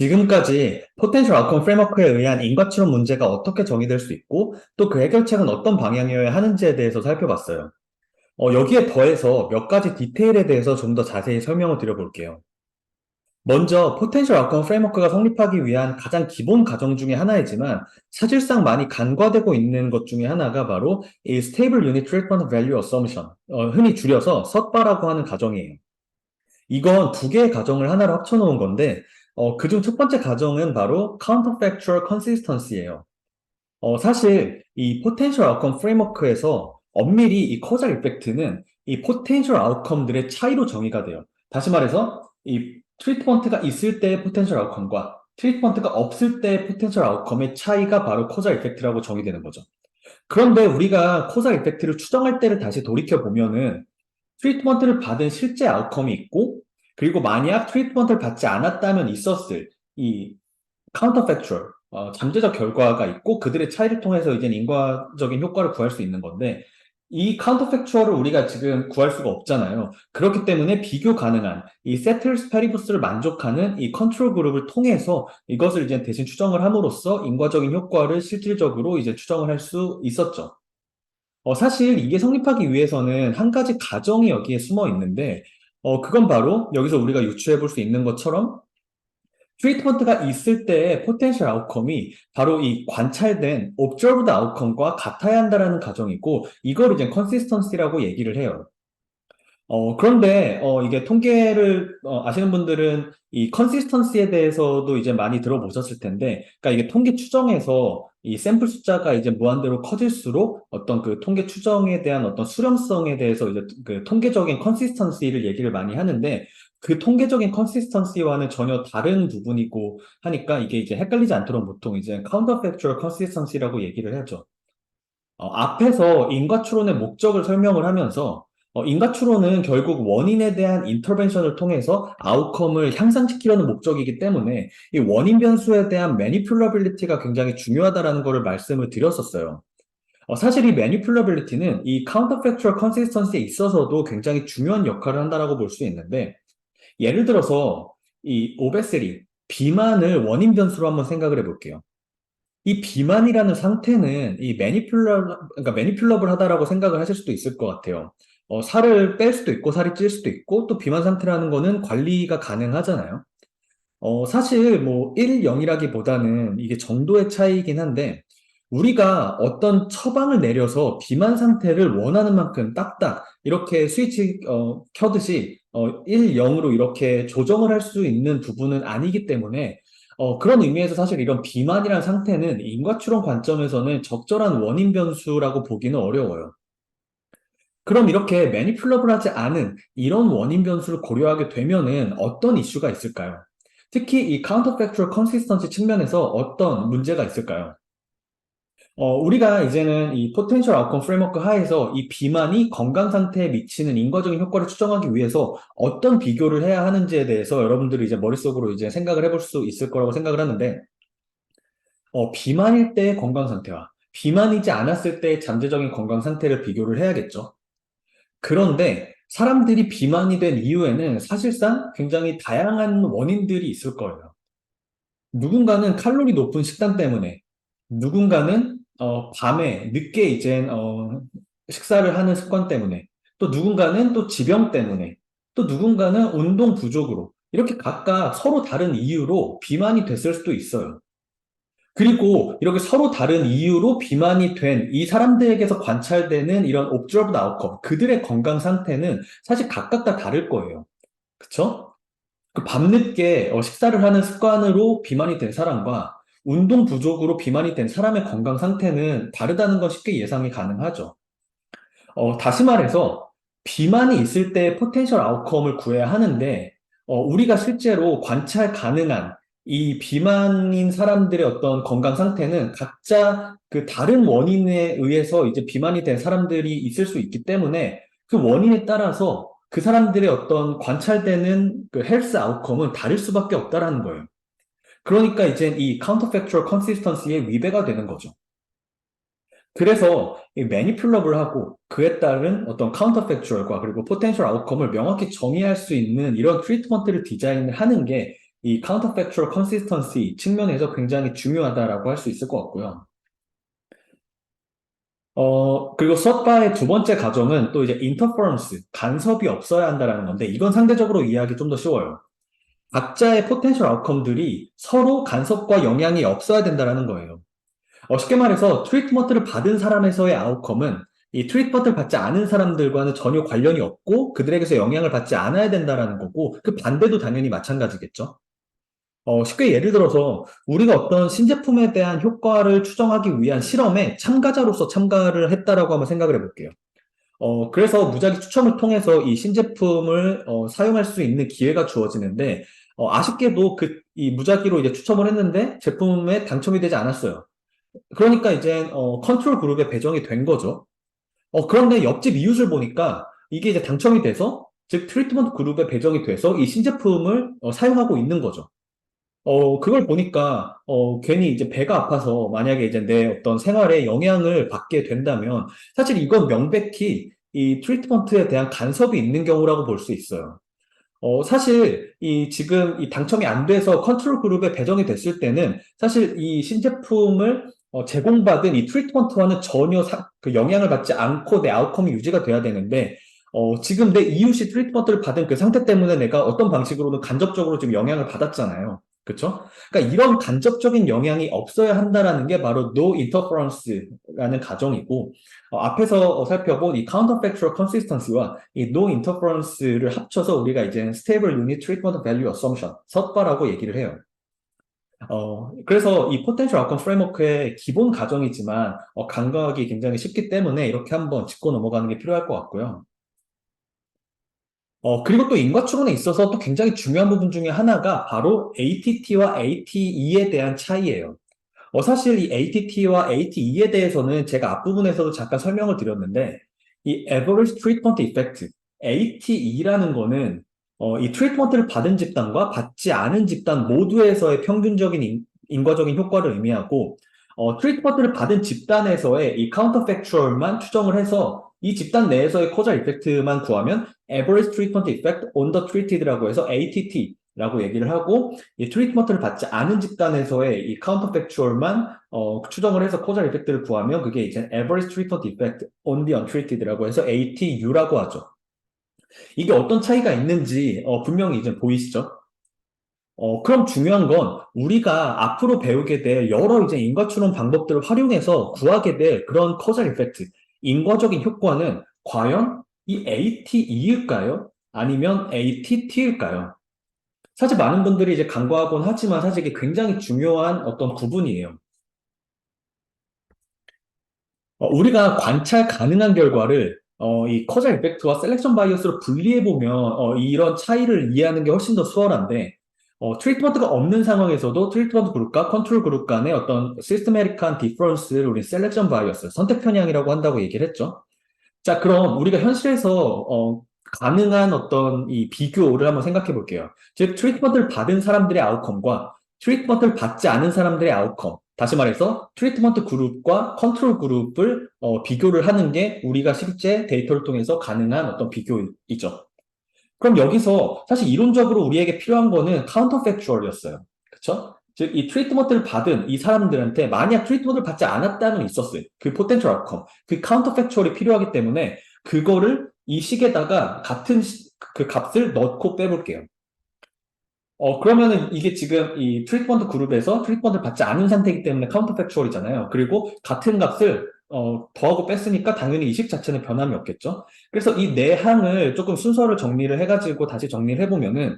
지금까지 포텐셜 아웃컴 프레임워크에 의한 인과치론 문제가 어떻게 정의될 수 있고 또 그 해결책은 어떤 방향이어야 하는지에 대해서 살펴봤어요. 여기에 더해서 몇 가지 디테일에 대해서 좀 더 자세히 설명을 드려볼게요. 먼저 포텐셜 아웃컴 프레임워크가 성립하기 위한 가장 기본 가정 중에 하나이지만 사실상 많이 간과되고 있는 것 중에 하나가 바로 이 Stable Unit Treatment Value Assumption, 흔히 줄여서 ＳUTVA라고 하는 가정이에요. 이건 두 개의 가정을 하나로 합쳐놓은 건데 그중 첫 번째 가정은 바로 Counterfactual Consistency예요. 사실 이 Potential Outcome Framework에서 엄밀히 이 Causal Effect는 이 Potential Outcome들의 차이로 정의가 돼요. 다시 말해서 이 트리트먼트가 있을 때의 Potential Outcome과 트리트먼트가 없을 때의 Potential Outcome의 차이가 바로 Causal Effect라고 정의되는 거죠. 그런데 우리가 Causal Effect를 추정할 때를 다시 돌이켜 보면은 트리트먼트를 받은 실제 아웃컴이 있고, 그리고 만약 트리트먼트를 받지 않았다면 있었을 이 카운터팩추얼, 잠재적 결과가 있고, 그들의 차이를 통해서 이제 인과적인 효과를 구할 수 있는 건데, 이 카운터팩추얼을 우리가 지금 구할 수가 없잖아요. 그렇기 때문에 비교 가능한 이 세틀스 페리부스를 만족하는 이 컨트롤 그룹을 통해서 이것을 이제 대신 추정을 함으로써 인과적인 효과를 실질적으로 이제 추정을 할 수 있었죠. 사실 이게 성립하기 위해서는 한 가지 가정이 여기에 숨어 있는데, 그건 바로 여기서 우리가 유추해 볼 수 있는 것처럼 트리트먼트가 있을 때의 포텐셜 아웃컴이 바로 이 관찰된 observed 아웃컴과 같아야 한다라는 가정이고, 이걸 이제 consistency라고 얘기를 해요. 그런데, 이게 통계를, 아시는 분들은 이 컨시스턴시에 대해서도 이제 많이 들어보셨을 텐데, 그러니까 이게 통계 추정에서 이 샘플 숫자가 이제 무한대로 커질수록 어떤 그 통계 추정에 대한 어떤 수렴성에 대해서 이제 그 통계적인 컨시스턴시를 얘기를 많이 하는데, 그 통계적인 컨시스턴시와는 전혀 다른 부분이고 하니까 이게 이제 헷갈리지 않도록 보통 이제 counterfactual consistency라고 얘기를 하죠. 앞에서 인과추론의 목적을 설명을 하면서 인과추론은 결국 원인에 대한 인터벤션을 통해서 아웃컴을 향상시키려는 목적이기 때문에 이 원인 변수에 대한 매니플러빌리티가 굉장히 중요하다라는 것을 말씀을 드렸었어요. 사실 이 매니플러빌리티는 이 카운터팩추얼 컨시스턴시에 있어서도 굉장히 중요한 역할을 한다라고 볼 수 있는데 예를 들어서 이 오베세리 비만을 원인 변수로 한번 생각을 해볼게요. 이 비만이라는 상태는 이 그러니까 매니플러블 하다라고 생각을 하실 수도 있을 것 같아요. 살을 뺄 수도 있고, 살이 찔 수도 있고, 또 비만 상태라는 거는 관리가 가능하잖아요. 사실 뭐 1, 0이라기보다는 이게 정도의 차이이긴 한데, 우리가 어떤 처방을 내려서 비만 상태를 원하는 만큼 딱딱 이렇게 스위치 켜듯이 1, 0으로 이렇게 조정을 할 수 있는 부분은 아니기 때문에 그런 의미에서 사실 이런 비만이라는 상태는 인과추론 관점에서는 적절한 원인 변수라고 보기는 어려워요. 그럼 이렇게 매니플러블하지 않은 이런 원인 변수를 고려하게 되면은 어떤 이슈가 있을까요? 특히 이 counterfactual consistency 측면에서 어떤 문제가 있을까요? 우리가 이제는 이 potential outcome framework 하에서 이 비만이 건강 상태에 미치는 인과적인 효과를 추정하기 위해서 어떤 비교를 해야 하는지에 대해서 여러분들이 이제 머릿속으로 이제 생각을 해볼 수 있을 거라고 생각을 하는데, 비만일 때의 건강 상태와 비만이지 않았을 때의 잠재적인 건강 상태를 비교를 해야겠죠. 그런데 사람들이 비만이 된 이유에는 사실상 굉장히 다양한 원인들이 있을 거예요. 누군가는 칼로리 높은 식단 때문에, 누군가는 밤에 늦게 이제 식사를 하는 습관 때문에, 또 누군가는 또 지병 때문에, 또 누군가는 운동 부족으로 이렇게 각각 서로 다른 이유로 비만이 됐을 수도 있어요. 그리고 이렇게 서로 다른 이유로 비만이 된 이 사람들에게서 관찰되는 이런 observed outcome, 그들의 건강 상태는 사실 각각 다 다를 거예요. 그쵸? 그 밤늦게 식사를 하는 습관으로 비만이 된 사람과 운동 부족으로 비만이 된 사람의 건강 상태는 다르다는 건 쉽게 예상이 가능하죠. 다시 말해서 비만이 있을 때 포텐셜 아웃컴을 구해야 하는데 우리가 실제로 관찰 가능한 이 비만인 사람들의 어떤 건강 상태는 각자 그 다른 원인에 의해서 이제 비만이 된 사람들이 있을 수 있기 때문에 그 원인에 따라서 그 사람들의 어떤 관찰되는 그 헬스 아웃컴은 다를 수밖에 없다라는 거예요. 그러니까 이제 이 카운터팩추얼 컨시스턴시의 위배가 되는 거죠. 그래서 이 매니플러블하고 그에 따른 어떤 카운터팩추얼과 그리고 포텐셜 아웃컴을 명확히 정의할 수 있는 이런 트리트먼트를 디자인을 하는 게 이 counterfactual consistency 측면에서 굉장히 중요하다라고 할 수 있을 것 같고요. 그리고 섭바의 두 번째 가정은 또 이제 interference, 간섭이 없어야 한다라는 건데, 이건 상대적으로 이해하기 좀 더 쉬워요. 각자의 포텐셜 아웃컴들이 서로 간섭과 영향이 없어야 된다라는 거예요. 쉽게 말해서 트리트먼트를 받은 사람에서의 아웃컴은 이 트리트먼트를 받지 않은 사람들과는 전혀 관련이 없고 그들에게서 영향을 받지 않아야 된다라는 거고 그 반대도 당연히 마찬가지겠죠. 쉽게 예를 들어서 우리가 어떤 신제품에 대한 효과를 추정하기 위한 실험에 참가자로서 참가를 했다라고 한번 생각을 해볼게요. 그래서 무작위 추첨을 통해서 이 신제품을 사용할 수 있는 기회가 주어지는데 아쉽게도 이 무작위로 이제 추첨을 했는데 제품에 당첨이 되지 않았어요. 그러니까 이제 컨트롤 그룹에 배정이 된 거죠. 그런데 옆집 이웃을 보니까 이게 이제 당첨이 돼서 즉 트리트먼트 그룹에 배정이 돼서 이 신제품을 사용하고 있는 거죠. 그걸 보니까 괜히 이제 배가 아파서 만약에 이제 내 어떤 생활에 영향을 받게 된다면 사실 이건 명백히 이 트리트먼트에 대한 간섭이 있는 경우라고 볼 수 있어요. 사실 지금 이 당첨이 안 돼서 컨트롤 그룹에 배정이 됐을 때는 사실 이 신제품을 제공받은 이 트리트먼트와는 전혀 그 영향을 받지 않고 내 아웃컴이 유지가 돼야 되는데 지금 내 이웃이 트리트먼트를 받은 그 상태 때문에 내가 어떤 방식으로는 간접적으로 지금 영향을 받았잖아요. 그렇죠? 그러니까 이런 간접적인 영향이 없어야 한다라는 게 바로 no interference라는 가정이고 앞에서 살펴본 이 counterfactual consistency와 이 no interference를 합쳐서 우리가 이제 stable unit treatment value assumption, 섣바라고 얘기를 해요. 그래서 이 potential outcome framework의 기본 가정이지만 간과하기 굉장히 쉽기 때문에 이렇게 한번 짚고 넘어가는 게 필요할 것 같고요. 그리고 또 인과 추론에 있어서 또 굉장히 중요한 부분 중에 하나가 바로 ATT와 ATE에 대한 차이예요. 사실 이 ATT와 ATE에 대해서는 제가 앞부분에서도 잠깐 설명을 드렸는데, 이 Average Treatment Effect, ATE라는 거는 이 트리트먼트를 받은 집단과 받지 않은 집단 모두에서의 평균적인 인과적인 효과를 의미하고, 트리트먼트를 받은 집단에서의 이 카운터팩추얼만 추정을 해서 이 집단 내에서의 코자 이펙트만 구하면 Average Treatment Effect on the Treated라고 해서 ATT라고 얘기를 하고 이 트리트먼트를 받지 않은 집단에서의 이 카운터팩추얼만 추정을 해서 코자 이펙트를 구하면 그게 이제 Average Treatment Effect on the Untreated라고 해서 ATU라고 하죠. 이게 어떤 차이가 있는지 분명히 이제 보이시죠? 그럼 중요한 건 우리가 앞으로 배우게 될 여러 이제 인과추론 방법들을 활용해서 구하게 될 그런 커절 이펙트, 인과적인 효과는 과연 이 ATE일까요? 아니면 ATT일까요? 사실 많은 분들이 이제 간과하곤 하지만 사실 이게 굉장히 중요한 어떤 구분이에요. 우리가 관찰 가능한 결과를 이 커절 이펙트와 셀렉션 바이어스로 분리해보면 이런 차이를 이해하는 게 훨씬 더 수월한데 트리트먼트가 없는 상황에서도 트리트먼트 그룹과 컨트롤 그룹 간의 어떤 시스테매틱한 디퍼런스를 우리 셀렉션 바이어스, 선택 편향이라고 한다고 얘기를 했죠. 자, 그럼 우리가 현실에서 가능한 어떤 이 비교를 한번 생각해 볼게요. 즉, 트리트먼트를 받은 사람들의 아웃컴과 트리트먼트를 받지 않은 사람들의 아웃컴. 다시 말해서 트리트먼트 그룹과 컨트롤 그룹을 비교를 하는 게 우리가 실제 데이터를 통해서 가능한 어떤 비교이죠. 그럼 여기서 사실 이론적으로 우리에게 필요한 거는 카운터팩추얼이었어요. 그쵸? 즉, 이 트리트먼트를 받은 이 사람들한테 만약 트리트먼트를 받지 않았다면 있었어요. 그 포텐셜 아웃컴, 그 카운터팩추얼이 필요하기 때문에 그거를 이 식에다가 그 값을 넣고 빼볼게요. 그러면은 이게 지금 이 트리트먼트 그룹에서 트리트먼트를 받지 않은 상태이기 때문에 카운터팩추얼이잖아요. 그리고 같은 값을 더하고 뺐으니까 당연히 이 식 자체는 변함이 없겠죠. 그래서 이 네 항을 조금 순서를 정리를 해가지고 다시 정리를 해보면은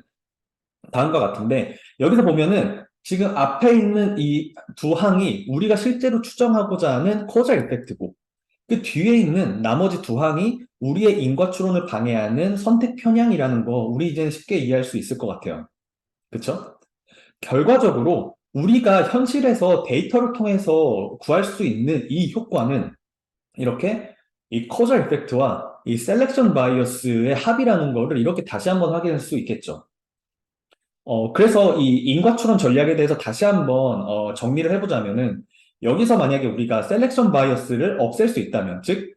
다음과 같은데 여기서 보면은 지금 앞에 있는 이 두 항이 우리가 실제로 추정하고자 하는 코자 이펙트고 그 뒤에 있는 나머지 두 항이 우리의 인과 추론을 방해하는 선택 편향이라는 거 우리 이제는 쉽게 이해할 수 있을 것 같아요. 그쵸? 결과적으로 우리가 현실에서 데이터를 통해서 구할 수 있는 이 효과는 이렇게 이 커저 이펙트와 이 셀렉션 바이어스의 합이라는 거를 이렇게 다시 한번 확인할 수 있겠죠. 그래서 이 인과추론 전략에 대해서 다시 한번 정리를 해보자면은 여기서 만약에 우리가 셀렉션 바이어스를 없앨 수 있다면 즉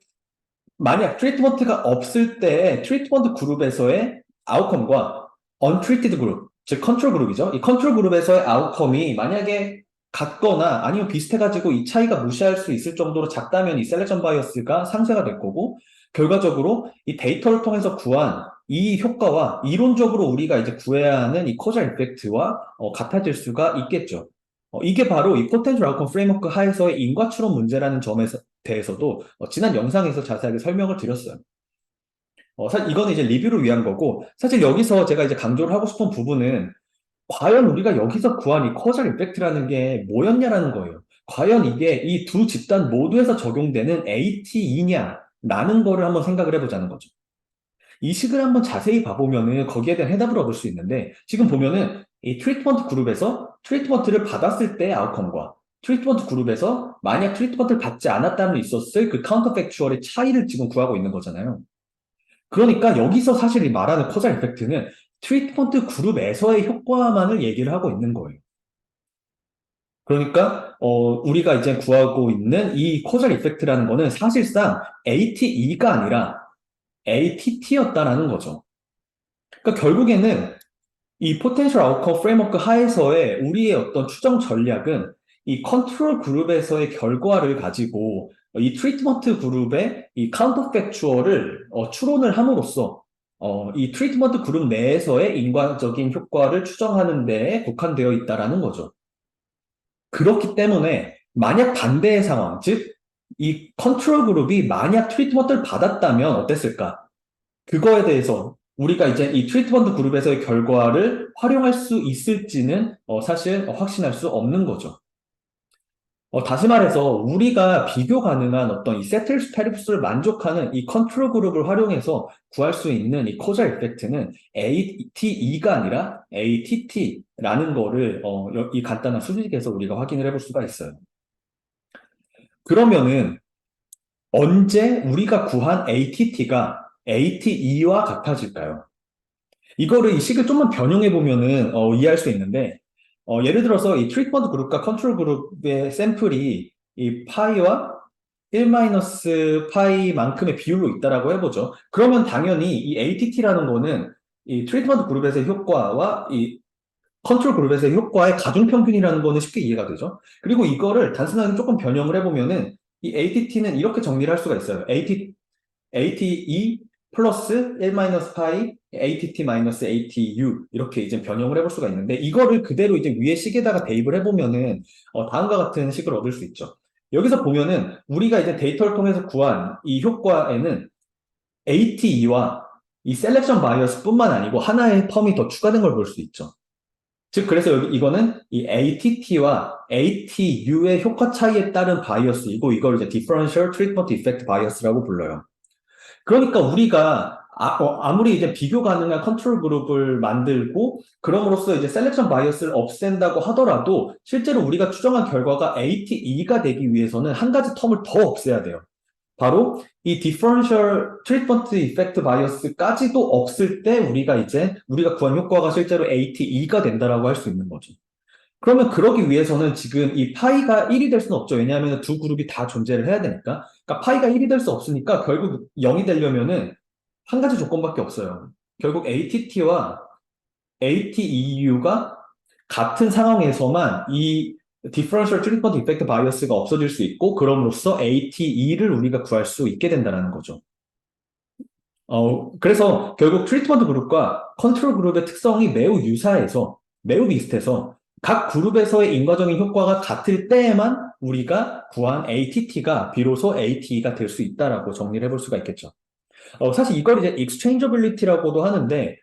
만약 트리트먼트가 없을 때 트리트먼트 그룹에서의 아웃컴과 언트리티드 그룹 즉 컨트롤 그룹이죠. 이 컨트롤 그룹에서의 아웃컴이 만약에 같거나 아니면 비슷해가지고 이 차이가 무시할 수 있을 정도로 작다면 이 셀렉션 바이어스가 상쇄가 될 거고, 결과적으로 이 데이터를 통해서 구한 이 효과와 이론적으로 우리가 이제 구해야 하는 이 코자 이펙트와 같아질 수가 있겠죠. 이게 바로 이 포텐셜 아웃컴 프레임워크 하에서의 인과추론 문제라는 점에 대해서도 지난 영상에서 자세하게 설명을 드렸어요. 사실 이거는 이제 리뷰를 위한 거고, 사실 여기서 제가 이제 강조를 하고 싶은 부분은 과연 우리가 여기서 구한 이 코자 이펙트라는 게 뭐였냐라는 거예요. 과연 이게 이 두 집단 모두에서 적용되는 ATE냐 라는 거를 한번 생각을 해보자는 거죠. 이 식을 한번 자세히 봐보면은 거기에 대한 해답을 얻을 수 있는데, 지금 보면은 이 트리트먼트 그룹에서 트리트먼트를 받았을 때의 아웃컴과 트리트먼트 그룹에서 만약 트리트먼트를 받지 않았다면 있었을 그 카운터 팩추얼의 차이를 지금 구하고 있는 거잖아요. 그러니까 여기서 사실 이 말하는 코자 이펙트는 트리트먼트 그룹에서의 효과만을 얘기를 하고 있는 거예요. 그러니까 우리가 이제 구하고 있는 이 코자 이펙트라는 거는 사실상 ATE가 아니라 ATT였다라는 거죠. 그러니까 결국에는 이 포텐셜 아웃컴 프레임워크 하에서의 우리의 어떤 추정 전략은 이 컨트롤 그룹에서의 결과를 가지고 이 트리트먼트 그룹의 이 카운터 팩추얼을 추론을 함으로써 이 트리트먼트 그룹 내에서의 인과적인 효과를 추정하는 데에 국한되어 있다라는 거죠. 그렇기 때문에 만약 반대의 상황, 즉 이 컨트롤 그룹이 만약 트리트먼트를 받았다면 어땠을까? 그거에 대해서 우리가 이제 이 트리트먼트 그룹에서의 결과를 활용할 수 있을지는 사실 확신할 수 없는 거죠. 다시 말해서 우리가 비교 가능한 어떤 이 세틀 페리프스를 만족하는 이 컨트롤 그룹을 활용해서 구할 수 있는 이 코자 이펙트는 ATE가 아니라 ATT라는 거를 이 간단한 수식에서 우리가 확인을 해볼 수가 있어요. 그러면은 언제 우리가 구한 ATT가 ATE와 같아질까요? 이거를 이 식을 좀만 변형해 보면은 이해할 수 있는데, 예를 들어서 이 트리트먼트 그룹과 컨트롤 그룹의 샘플이 이 파이와 1-파이만큼의 비율로 있다라고 해보죠. 그러면 당연히 이 ATT라는 거는 이 트리트먼트 그룹에서의 효과와 이 컨트롤 그룹에서의 효과의 가중평균이라는 거는 쉽게 이해가 되죠. 그리고 이거를 단순하게 조금 변형을 해보면은 이 ATT는 이렇게 정리를 할 수가 있어요. ATE 플러스 1-파이 ATT-ATU 이렇게 이제 변형을 해볼 수가 있는데, 이거를 그대로 이제 위에 식에다가 대입을 해보면은 다음과 같은 식을 얻을 수 있죠. 여기서 보면은 우리가 이제 데이터를 통해서 구한 이 효과에는 ATE와 이 셀렉션 바이어스 뿐만 아니고 하나의 텀이 더 추가된 걸 볼 수 있죠. 즉, 그래서 이거는 이 ATT와 ATU의 효과 차이에 따른 바이어스이고, 이걸 이제 Differential Treatment Effect Bias라고 불러요. 그러니까 우리가 무리 이제 비교 가능한 컨트롤 그룹을 만들고 그럼으로써 이제 셀렉션 바이어스를 없앤다고 하더라도 실제로 우리가 추정한 결과가 ATE가 되기 위해서는 한 가지 텀을 더 없애야 돼요. 바로 이 Differential Treatment Effect Bias까지도 없을 때 우리가 구한 효과가 실제로 ATE가 된다라고 할 수 있는 거죠. 그러면 그러기 위해서는 지금 이 파이가 1이 될 수는 없죠. 왜냐하면 두 그룹이 다 존재를 해야 되니까. 그러니까 파이가 1이 될 수 없으니까 결국 0이 되려면은 한 가지 조건밖에 없어요. 결국 ATT와 ATEU가 같은 상황에서만 이 Differential Treatment Effect Bias가 없어질 수 있고, 그럼으로써 ATE를 우리가 구할 수 있게 된다는 거죠. 그래서 결국 트리트먼트 그룹과 컨트롤 그룹의 특성이 매우 비슷해서 각 그룹에서의 인과적인 효과가 같을 때에만 우리가 구한 ATT가 비로소 ATE가 될 수 있다라고 정리를 해볼 수가 있겠죠. 사실 이걸 이제 exchangeability라고도 하는데,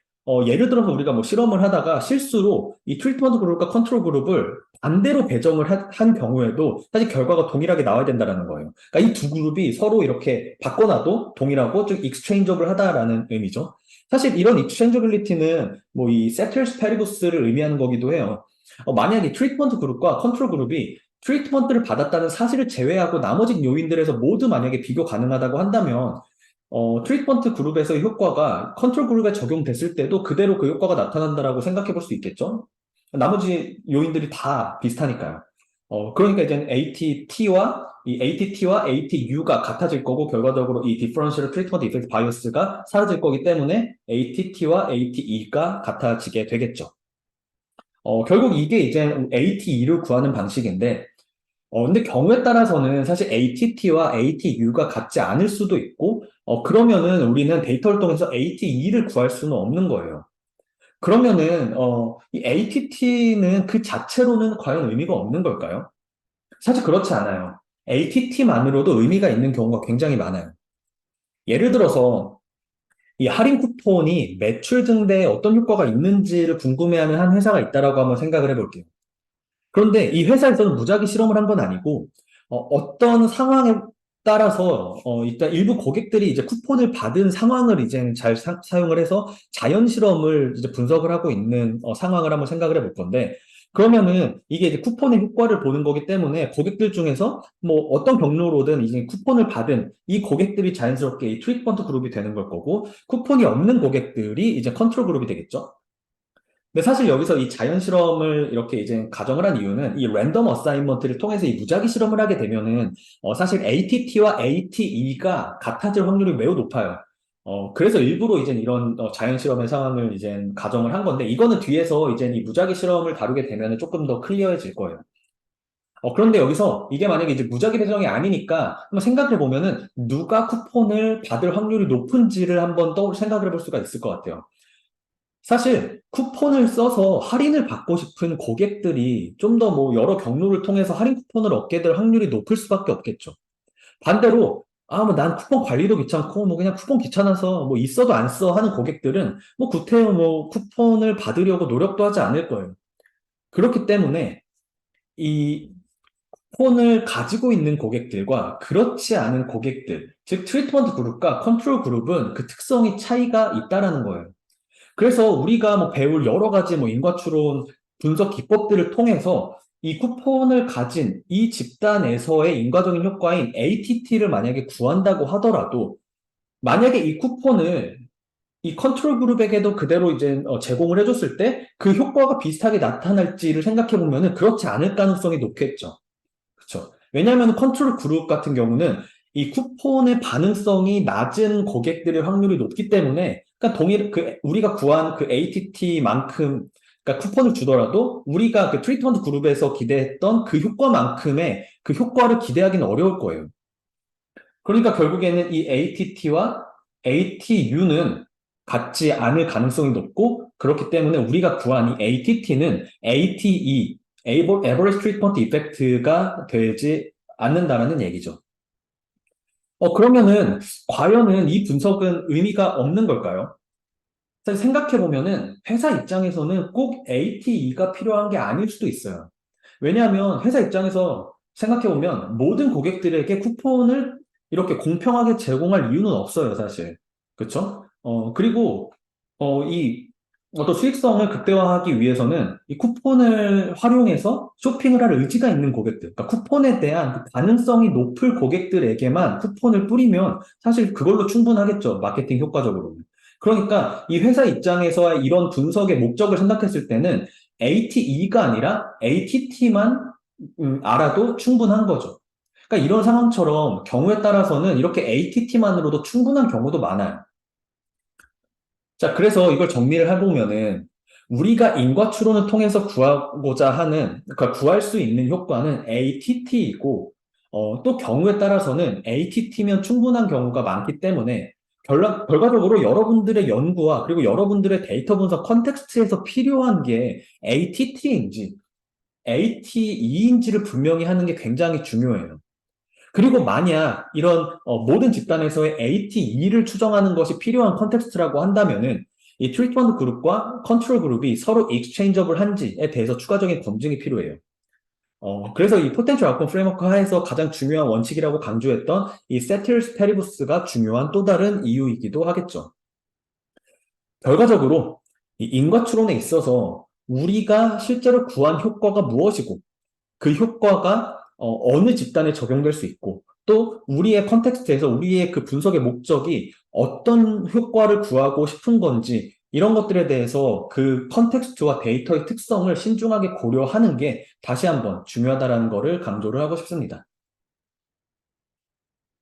예를 들어서 우리가 뭐 실험을 하다가 실수로 이 트리트먼트 그룹과 컨트롤 그룹을 반대로 배정을 한 경우에도 사실 결과가 동일하게 나와야 된다는 거예요. 그러니까 이 두 그룹이 서로 이렇게 바꿔놔도 동일하고 좀 exchangeable 하다라는 의미죠. 사실 이런 exchangeability는 뭐 이 세틀스 페리부스를 의미하는 거기도 해요. 만약에 트리트먼트 그룹과 컨트롤 그룹이 트리트먼트를 받았다는 사실을 제외하고 나머지 요인들에서 모두 만약에 비교 가능하다고 한다면 트리트먼트 그룹에서의 효과가 컨트롤 그룹에 적용됐을 때도 그대로 그 효과가 나타난다라고 생각해 볼 수 있겠죠? 나머지 요인들이 다 비슷하니까요. 그러니까 이제 ATT와 ATU가 같아질 거고, 결과적으로 이 Differential Treatment Effect Bias가 사라질 거기 때문에 ATT와 ATE가 같아지게 되겠죠. 결국 이게 이제 ATE를 구하는 방식인데, 근데 경우에 따라서는 사실 ATT와 ATU가 같지 않을 수도 있고, 그러면은 우리는 데이터를 통해서 ATE를 구할 수는 없는 거예요. 그러면은, 이 ATT는 그 자체로는 과연 의미가 없는 걸까요? 사실 그렇지 않아요. ATT만으로도 의미가 있는 경우가 굉장히 많아요. 예를 들어서, 이 할인 쿠폰이 매출 증대에 어떤 효과가 있는지를 궁금해하는 한 회사가 있다라고 한번 생각을 해볼게요. 그런데 이 회사에서는 무작위 실험을 한 건 아니고, 떤 상황에 따라서, 일단 일부 고객들이 이제 쿠폰을 받은 상황을 이제 잘 사용을 해서 자연 실험을 이제 분석을 하고 있는 상황을 한번 생각을 해볼 건데, 그러면은 이게 이제 쿠폰의 효과를 보는 거기 때문에 고객들 중에서 뭐 어떤 경로로든 이제 쿠폰을 받은 이 고객들이 자연스럽게 이 트리트먼트 그룹이 되는 걸 거고, 쿠폰이 없는 고객들이 이제 컨트롤 그룹이 되겠죠. 근데 사실 여기서 이 자연 실험을 이렇게 이제 가정을 한 이유는 이 랜덤 어사인먼트를 통해서 이 무작위 실험을 하게 되면은 사실 ATT와 ATE가 같아질 확률이 매우 높아요. 그래서 일부러 이제 이런 자연 실험의 상황을 이제 가정을 한 건데 이거는 뒤에서 이제 이 무작위 실험을 다루게 되면은 조금 더 클리어해질 거예요. 그런데 여기서 이게 만약에 이제 무작위 배정이 아니니까 한번 생각해 보면은 누가 쿠폰을 받을 확률이 높은지를 한번 또 생각을 해볼 수가 있을 것 같아요. 사실 쿠폰을 써서 할인을 받고 싶은 고객들이 좀 더 뭐 여러 경로를 통해서 할인 쿠폰을 얻게 될 확률이 높을 수밖에 없겠죠. 반대로 뭐 난 쿠폰 관리도 귀찮고 뭐 그냥 쿠폰 귀찮아서 뭐 있어도 안 써 하는 고객들은 뭐 구태여 뭐 쿠폰을 받으려고 노력도 하지 않을 거예요. 그렇기 때문에 이 쿠폰을 가지고 있는 고객들과 그렇지 않은 고객들, 즉 트리트먼트 그룹과 컨트롤 그룹은 그 특성이 차이가 있다라는 거예요. 그래서 우리가 뭐 배울 여러 가지 뭐 인과추론 분석 기법들을 통해서 이 쿠폰을 가진 이 집단에서의 인과적인 효과인 ATT를 만약에 구한다고 하더라도 만약에 이 쿠폰을 이 컨트롤 그룹에게도 그대로 이제 제공을 해줬을 때 그 효과가 비슷하게 나타날지를 생각해 보면은 그렇지 않을 가능성이 높겠죠. 그렇죠. 왜냐하면 컨트롤 그룹 같은 경우는 이 쿠폰의 반응성이 낮은 고객들의 확률이 높기 때문에, 그러니까 우리가 구한 그 ATT만큼, 그러니까 쿠폰을 주더라도 우리가 그 트리트먼트 그룹에서 기대했던 그 효과만큼의 그 효과를 기대하기는 어려울 거예요. 그러니까 결국에는 이 ATT와 ATU는 같지 않을 가능성이 높고, 그렇기 때문에 우리가 구한 이 ATT는 ATE, Average Treatment Effect가 되지 않는다라는 얘기죠. 그러면은, 과연은 이 분석은 의미가 없는 걸까요? 사실 생각해보면은, 회사 입장에서는 꼭 ATE가 필요한 게 아닐 수도 있어요. 왜냐하면 회사 입장에서 생각해보면 모든 고객들에게 쿠폰을 이렇게 공평하게 제공할 이유는 없어요, 사실. 그쵸? 그리고, 이 어떤 수익성을 극대화하기 위해서는 이 쿠폰을 활용해서 쇼핑을 할 의지가 있는 고객들, 그러니까 쿠폰에 대한 그 가능성이 높을 고객들에게만 쿠폰을 뿌리면 사실 그걸로 충분하겠죠, 마케팅 효과적으로. 그러니까 이 회사 입장에서의 이런 분석의 목적을 생각했을 때는 ATE가 아니라 ATT만 알아도 충분한 거죠. 그러니까 이런 상황처럼 경우에 따라서는 이렇게 ATT만으로도 충분한 경우도 많아요. 자, 그래서 이걸 정리를 해보면은 우리가 인과추론을 통해서 구하고자 하는, 그러니까 구할 수 있는 효과는 ATT이고, 또 경우에 따라서는 ATT면 충분한 경우가 많기 때문에 결과적으로 여러분들의 연구와 그리고 여러분들의 데이터 분석 컨텍스트에서 필요한 게 ATT인지 ATE인지를 분명히 하는 게 굉장히 중요해요. 그리고 만약 이런 모든 집단에서의 ATE를 추정하는 것이 필요한 컨텍스트라고 한다면은 이 트리트먼트 그룹과 컨트롤 그룹이 서로 익스체인저블 한지에 대해서 추가적인 검증이 필요해요. 그래서 이 포텐셜 아웃컴 프레임워크 하에서 가장 중요한 원칙이라고 강조했던 이 세틸스 페리부스가 중요한 또 다른 이유이기도 하겠죠. 결과적으로 이 인과추론에 있어서 우리가 실제로 구한 효과가 무엇이고 그 효과가 느 집단에 적용될 수 있고 또 우리의 컨텍스트에서 우리의 그 분석의 목적이 어떤 효과를 구하고 싶은 건지 이런 것들에 대해서 그 컨텍스트와 데이터의 특성을 신중하게 고려하는 게 다시 한번 중요하다는 것을 강조를 하고 싶습니다.